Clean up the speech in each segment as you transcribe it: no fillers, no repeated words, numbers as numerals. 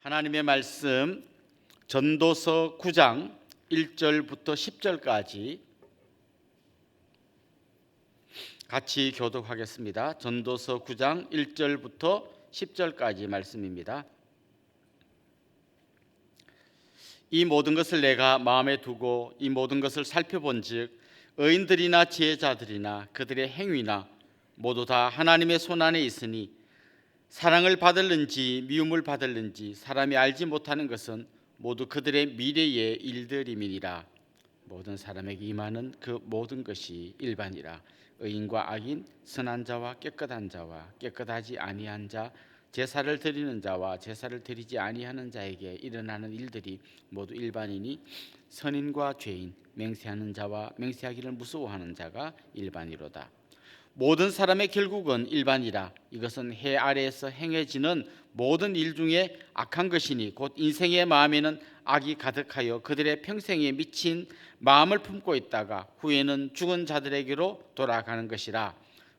하나님의 말씀 전도서 9장 1절부터 10절까지 같이 교독하겠습니다. 전도서 9장 1절부터 10절까지 말씀입니다. 이 모든 것을 내가 마음에 두고 이 모든 것을 살펴본즉 의인들이나 지혜자들이나 그들의 행위나 모두 다 하나님의 손안에 있으니 사랑을 받을는지 미움을 받을는지 사람이 알지 못하는 것은 모두 그들의 미래의 일들임이니라. 모든 사람에게 임하는 그 모든 것이 일반이라. 의인과 악인, 선한 자와 깨끗한 자와 깨끗하지 아니한 자, 제사를 드리는 자와 제사를 드리지 아니하는 자에게 일어나는 일들이 모두 일반이니 선인과 죄인, 맹세하는 자와 맹세하기를 무서워하는 자가 일반이로다. 모든 사람의 결국은 일반이라. 이것은 해 아래에서 행해지는 모든 일 중에 악한 것이니 곧 인생의 마음에는 악이 가득하여 그들의 평생에 미친 마음을 품고 있다가 후에는 죽은 자들에게로 돌아가는 것이라.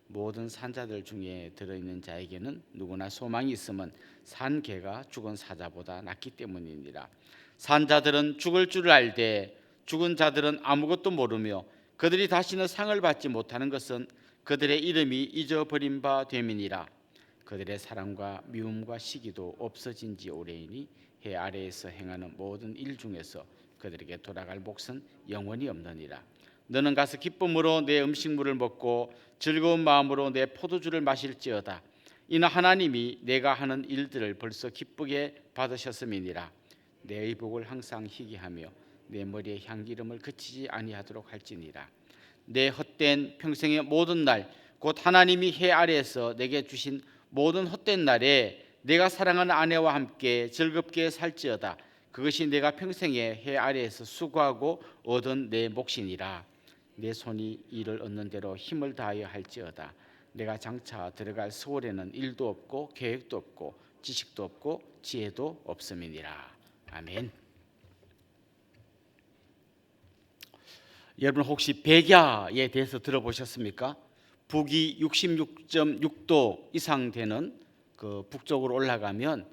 모든 산자들 중에 들어있는 자에게는 누구나 소망이 있음은 산 개가 죽은 사자보다 낫기 때문이니라. 산자들은 죽을 줄 알되 죽은 자들은 아무것도 모르며 그들이 다시는 상을 받지 못하는 것은 그들의 이름이 잊어버린 바 됨이니라. 그들의 사랑과 미움과 시기도 없어진 지 오래이니 해 아래에서 행하는 모든 일 중에서 그들에게 돌아갈 몫은 영원히 없느니라. 너는 가서 기쁨으로 내 음식물을 먹고 즐거운 마음으로 내 포도주를 마실지어다. 이는 하나님이 내가 하는 일들을 벌써 기쁘게 받으셨음이니라. 내 의복을 항상 희귀하며 내 머리에 향기름을 그치지 아니하도록 할지니라. 내 헛된 평생의 모든 날 곧 하나님이 해 아래에서 내게 주신 모든 헛된 날에 내가 사랑하는 아내와 함께 즐겁게 살지어다. 그것이 내가 평생에 해 아래에서 수고하고 얻은 내 몫이니라. 내 손이 이를 얻는 대로 힘을 다하여 할지어다. 내가 장차 들어갈 세월에는 일도 없고 계획도 없고 지식도 없고 지혜도 없음이니라. 아멘. 여러분 혹시 백야에 대해서 들어보셨습니까? 북위 66.6도 이상 되는 그 북쪽으로 올라가면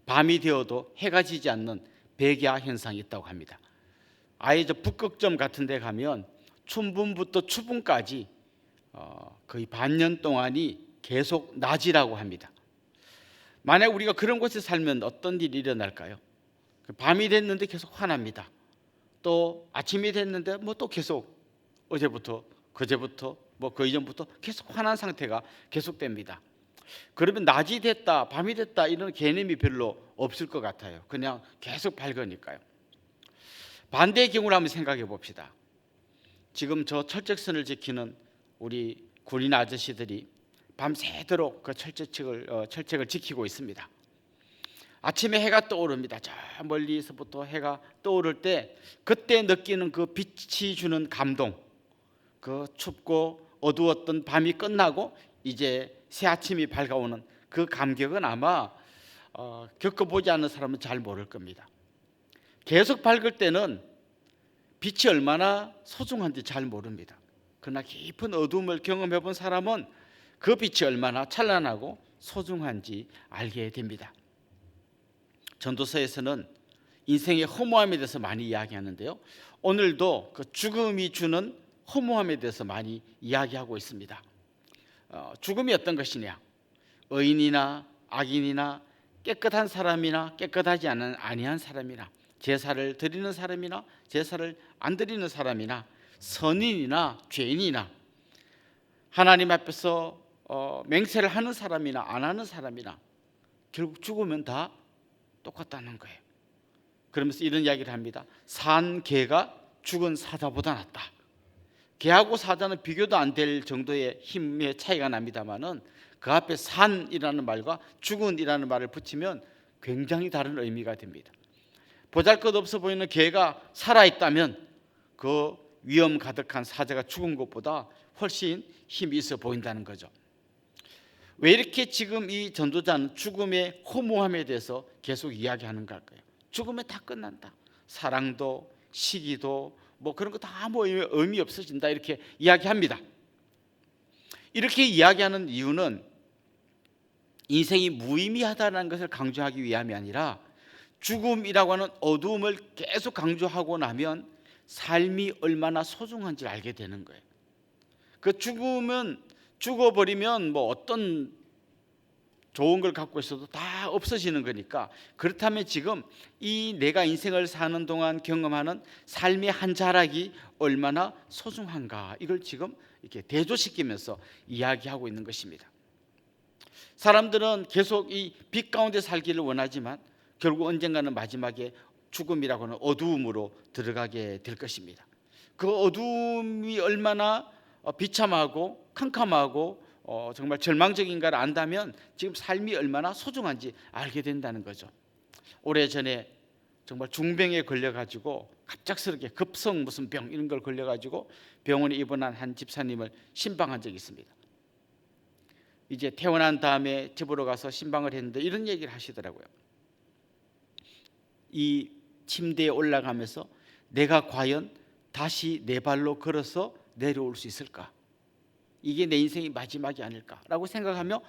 밤이 되어도 해가 지지 않는 백야 현상이 있다고 합니다. 아예 저 북극점 같은 데 가면 춘분부터 추분까지 거의 반년 동안이 계속 낮이라고 합니다. 만약 우리가 그런 곳에 살면 어떤 일이 일어날까요? 밤이 됐는데 계속 환합니다. 또 아침이 됐는데 뭐 또 계속 어제부터 그제부터 뭐 그 이전부터 계속 환한 상태가 계속됩니다. 그러면 낮이 됐다 밤이 됐다 이런 개념이 별로 없을 것 같아요. 그냥 계속 밝으니까요. 반대의 경우를 한번 생각해 봅시다. 지금 저 철책선을 지키는 우리 군인 아저씨들이 밤새도록 그 철책을 지키고 있습니다. 아침에 해가 떠오릅니다. 저 멀리서부터 해가 떠오를 때 그때 느끼는 그 빛이 주는 감동, 그 춥고 어두웠던 밤이 끝나고 이제 새 아침이 밝아오는 그 감격은 아마 겪어보지 않은 사람은 잘 모를 겁니다. 계속 밝을 때는 빛이 얼마나 소중한지 잘 모릅니다. 그러나 깊은 어둠을 경험해 본 사람은 그 빛이 얼마나 찬란하고 소중한지 알게 됩니다. 전도서에서는 인생의 허무함에 대해서 많이 이야기하는데요. 오늘도 그 죽음이 주는 허무함에 대해서 많이 이야기하고 있습니다. 죽음이 어떤 것이냐? 의인이나 악인이나 깨끗한 사람이나 깨끗하지 아니한 사람이나 제사를 드리는 사람이나 제사를 안 드리는 사람이나 선인이나 죄인이나 하나님 앞에서 맹세를 하는 사람이나 안 하는 사람이나 결국 죽으면 다 똑같다는 거예요. 그러면서 이런 이야기를 합니다. 산 개가 죽은 사자보다 낫다. 개하고 사자는 비교도 안 될 정도의 힘의 차이가 납니다만은 그 앞에 산이라는 말과 죽은이라는 말을 붙이면 굉장히 다른 의미가 됩니다. 보잘것없어 보이는 개가 살아있다면 그 위험 가득한 사자가 죽은 것보다 훨씬 힘이 있어 보인다는 거죠. 왜 이렇게 지금 이 전도자는 죽음의 허무함에 대해서 계속 이야기하는가 할까요? 죽으면 다 끝난다. 사랑도 시기도 뭐 그런 거 다 뭐 의미 없어진다 이렇게 이야기합니다. 이렇게 이야기하는 이유는 인생이 무의미하다는 것을 강조하기 위함이 아니라 죽음이라고 하는 어두움을 계속 강조하고 나면 삶이 얼마나 소중한지 알게 되는 거예요. 그 죽음은 죽어버리면 뭐 어떤 좋은 걸 갖고 있어도 다 없어지는 거니까, 그렇다면 지금 이 내가 인생을 사는 동안 경험하는 삶의 한 자락이 얼마나 소중한가, 이걸 지금 이렇게 대조시키면서 이야기하고 있는 것입니다. 사람들은 계속 이 빛 가운데 살기를 원하지만 결국 언젠가는 마지막에 죽음이라고 하는 어두움으로 들어가게 될 것입니다. 그 어두움이 얼마나 비참하고 캄캄하고 정말 절망적인가를 안다면 지금 삶이 얼마나 소중한지 알게 된다는 거죠. 오래전에 정말 중병에 걸려가지고 갑작스럽게 급성 무슨 병 이런 걸 걸려가지고 병원에 입원한 한 집사님을 신방한 적이 있습니다. 이제 퇴원한 다음에 집으로 가서 신방을 했는데 이런 얘기를 하시더라고요. 이 침대에 올라가면서 내가 과연 다시 내 발로 걸어서 내려올 수 있을까? 이게 내 인생의 마지막이 아닐까라고 생각하며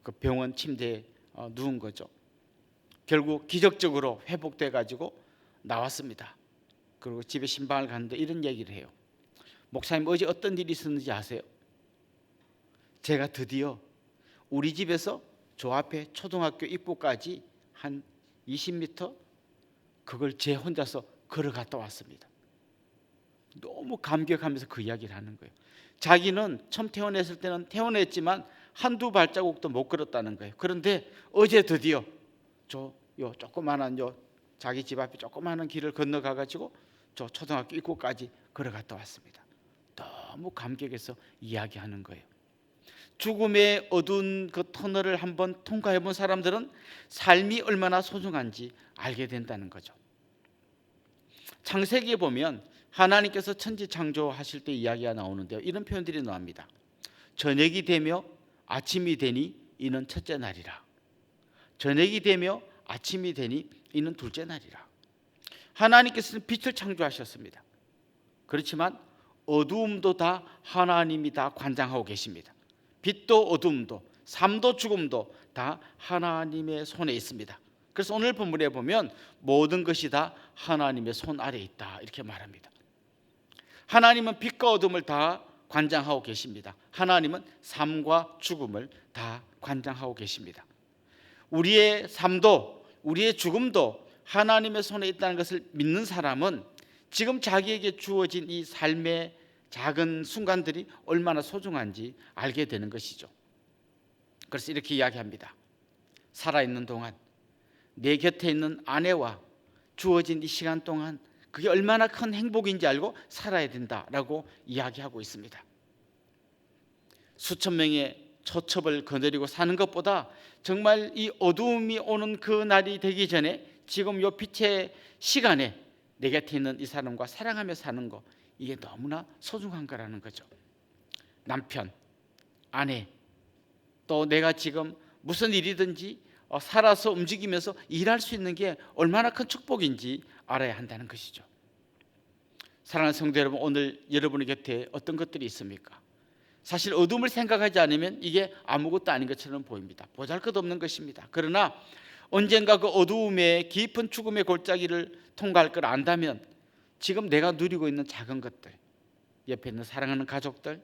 그 병원 침대에 누운 거죠. 결국 기적적으로 회복돼 가지고 나왔습니다. 그리고 집에 신방을 갔는데 이런 얘기를 해요. 목사님, 어제 어떤 일이 있었는지 아세요? 제가 드디어 우리 집에서 저 앞에 초등학교 입구까지 한 20m 그걸 제 혼자서 걸어갔다 왔습니다. 너무 감격하면서 그 이야기를 하는 거예요. 자기는 처음 퇴원했을 때는 퇴원했지만 한두 발자국도 못 걸었다는 거예요. 그런데 어제 드디어 요 조그마한 자기 집 앞에 조그마한 길을 건너가 가지고 저 초등학교 입구까지 걸어갔다 왔습니다. 너무 감격해서 이야기하는 거예요. 죽음의 어두운 그 터널을 한번 통과해 본 사람들은 삶이 얼마나 소중한지 알게 된다는 거죠. 창세기에 보면 하나님께서 천지 창조하실 때 이야기가 나오는데요, 이런 표현들이 나옵니다. 저녁이 되며 아침이 되니 이는 첫째 날이라. 저녁이 되며 아침이 되니 이는 둘째 날이라. 하나님께서는 빛을 창조하셨습니다. 그렇지만 어두움도 다 하나님이 다 관장하고 계십니다. 빛도 어둠도 삶도 죽음도 다 하나님의 손에 있습니다. 그래서 오늘 본문에 보면 모든 것이 다 하나님의 손 아래에 있다 이렇게 말합니다. 하나님은 빛과 어둠을 다 관장하고 계십니다. 하나님은 삶과 죽음을 다 관장하고 계십니다. 우리의 삶도 우리의 죽음도 하나님의 손에 있다는 것을 믿는 사람은 지금 자기에게 주어진 이 삶의 작은 순간들이 얼마나 소중한지 알게 되는 것이죠. 그래서 이렇게 이야기합니다. 살아있는 동안 내 곁에 있는 아내와 주어진 이 시간 동안 그게 얼마나 큰 행복인지 알고 살아야 된다라고 이야기하고 있습니다. 수천 명의 초첩을 거느리고 사는 것보다 정말 이 어두움이 오는 그 날이 되기 전에 지금 요 빛의 시간에 내 곁에 있는 이 사람과 사랑하며 사는 거, 이게 너무나 소중한 거라는 거죠. 남편, 아내, 또 내가 지금 무슨 일이든지 살아서 움직이면서 일할 수 있는 게 얼마나 큰 축복인지 알아야 한다는 것이죠. 사랑하는 성도 여러분, 오늘 여러분의 곁에 어떤 것들이 있습니까? 사실 어둠을 생각하지 않으면 이게 아무것도 아닌 것처럼 보입니다. 보잘것없는 것입니다. 그러나 언젠가 그 어두움의 깊은 죽음의 골짜기를 통과할 걸 안다면 지금 내가 누리고 있는 작은 것들, 옆에 있는 사랑하는 가족들,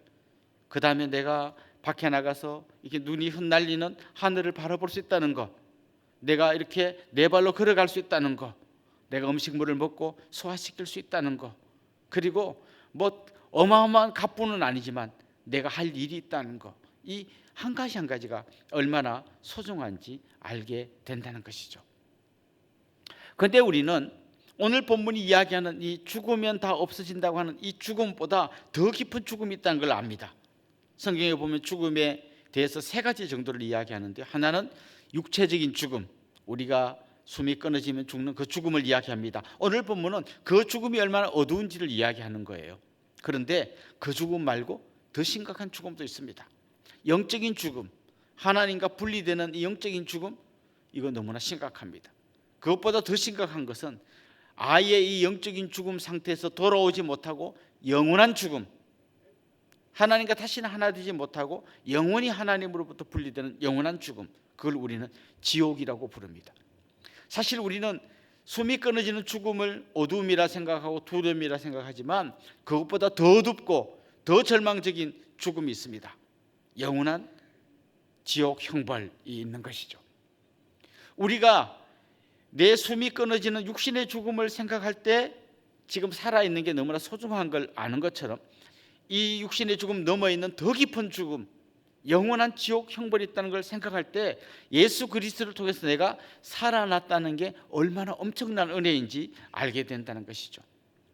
그 다음에 내가 밖에 나가서 이렇게 눈이 흩날리는 하늘을 바라볼 수 있다는 것, 내가 이렇게 내 발로 걸어갈 수 있다는 것, 내가 음식물을 먹고 소화시킬 수 있다는 것, 그리고 뭐 어마어마한 갑부는 아니지만 내가 할 일이 있다는 것, 이 한 가지 한 가지가 얼마나 소중한지 알게 된다는 것이죠. 그런데 우리는 오늘 본문이 이야기하는 이 죽으면 다 없어진다고 하는 이 죽음보다 더 깊은 죽음이 있다는 걸 압니다. 성경에 보면 죽음에 대해서 세 가지 정도를 이야기하는데, 하나는 육체적인 죽음, 우리가 숨이 끊어지면 죽는 그 죽음을 이야기합니다. 오늘 본문은 그 죽음이 얼마나 어두운지를 이야기하는 거예요. 그런데 그 죽음 말고 더 심각한 죽음도 있습니다. 영적인 죽음, 하나님과 분리되는 이 영적인 죽음, 이거 너무나 심각합니다. 그것보다 더 심각한 것은 아예 이 영적인 죽음 상태에서 돌아오지 못하고 영원한 죽음, 하나님과 다시는 하나 되지 못하고 영원히 하나님으로부터 분리되는 영원한 죽음, 그걸 우리는 지옥이라고 부릅니다. 사실 우리는 숨이 끊어지는 죽음을 어두움이라 생각하고 두려움이라 생각하지만 그것보다 더 어둡고 더 절망적인 죽음이 있습니다. 영원한 지옥 형벌이 있는 것이죠. 우리가 내 숨이 끊어지는 육신의 죽음을 생각할 때 지금 살아있는 게 너무나 소중한 걸 아는 것처럼 이 육신의 죽음 넘어 있는 더 깊은 죽음, 영원한 지옥 형벌이 있다는 걸 생각할 때 예수 그리스도를 통해서 내가 살아났다는 게 얼마나 엄청난 은혜인지 알게 된다는 것이죠.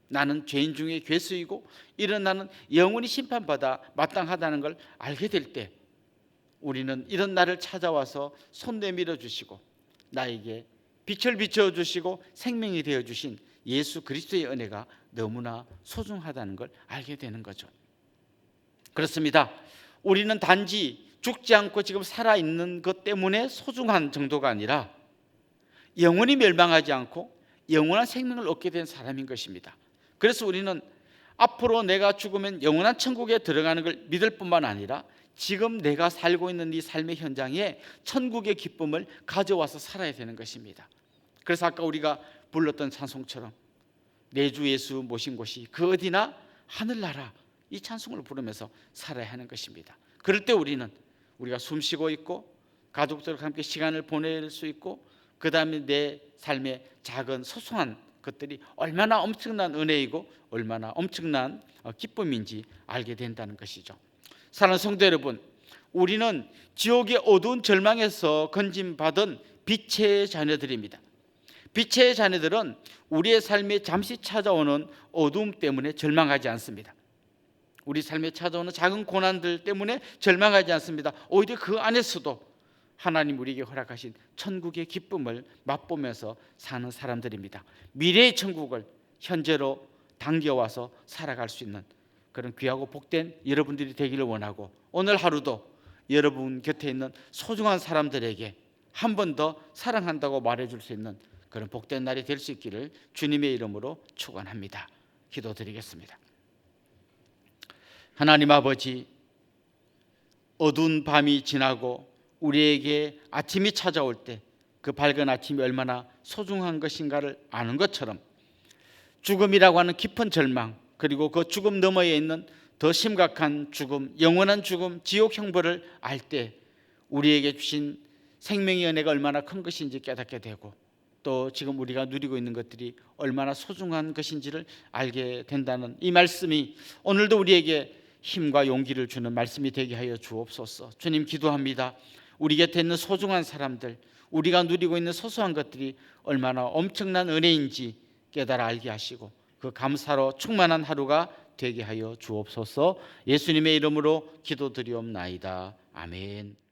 나는 죄인 중에 괴수이고 이런 나는 영원히 심판받아 마땅하다는 걸 알게 될 때 우리는 이런 나를 찾아와서 손 내밀어 주시고 나에게 빛을 비춰 주시고 생명이 되어 주신 예수 그리스도의 은혜가 너무나 소중하다는 걸 알게 되는 거죠. 그렇습니다. 우리는 단지 죽지 않고 지금 살아있는 것 때문에 소중한 정도가 아니라 영원히 멸망하지 않고 영원한 생명을 얻게 된 사람인 것입니다. 그래서 우리는 앞으로 내가 죽으면 영원한 천국에 들어가는 걸 믿을 뿐만 아니라 지금 내가 살고 있는 이 삶의 현장에 천국의 기쁨을 가져와서 살아야 되는 것입니다. 그래서 아까 우리가 불렀던 찬송처럼 내 주 예수 모신 곳이 그 어디나 하늘나라, 이 찬송을 부르면서 살아야 하는 것입니다. 그럴 때 우리가 숨쉬고 있고 가족들과 함께 시간을 보낼 수 있고 그 다음에 내 삶의 작은 소소한 것들이 얼마나 엄청난 은혜이고 얼마나 엄청난 기쁨인지 알게 된다는 것이죠. 사랑하는 성도 여러분, 우리는 지옥의 어두운 절망에서 건짐받은 빛의 자녀들입니다. 빛의 자녀들은 우리의 삶에 잠시 찾아오는 어두움 때문에 절망하지 않습니다. 우리 삶에 찾아오는 작은 고난들 때문에 절망하지 않습니다. 오히려 그 안에서도 하나님 우리에게 허락하신 천국의 기쁨을 맛보면서 사는 사람들입니다. 미래의 천국을 현재로 당겨와서 살아갈 수 있는 그런 귀하고 복된 여러분들이 되기를 원하고, 오늘 하루도 여러분 곁에 있는 소중한 사람들에게 한 번 더 사랑한다고 말해줄 수 있는 그런 복된 날이 될 수 있기를 주님의 이름으로 축원합니다. 기도드리겠습니다. 하나님 아버지, 어두운 밤이 지나고 우리에게 아침이 찾아올 때 그 밝은 아침이 얼마나 소중한 것인가를 아는 것처럼 죽음이라고 하는 깊은 절망, 그리고 그 죽음 너머에 있는 더 심각한 죽음, 영원한 죽음, 지옥 형벌을 알 때 우리에게 주신 생명의 은혜가 얼마나 큰 것인지 깨닫게 되고, 또 지금 우리가 누리고 있는 것들이 얼마나 소중한 것인지를 알게 된다는 이 말씀이 오늘도 우리에게 힘과 용기를 주는 말씀이 되게 하여 주옵소서. 주님, 기도합니다. 우리 곁에 있는 소중한 사람들, 우리가 누리고 있는 소소한 것들이 얼마나 엄청난 은혜인지 깨달아 알게 하시고 그 감사로 충만한 하루가 되게 하여 주옵소서. 예수님의 이름으로 기도드리옵나이다. 아멘.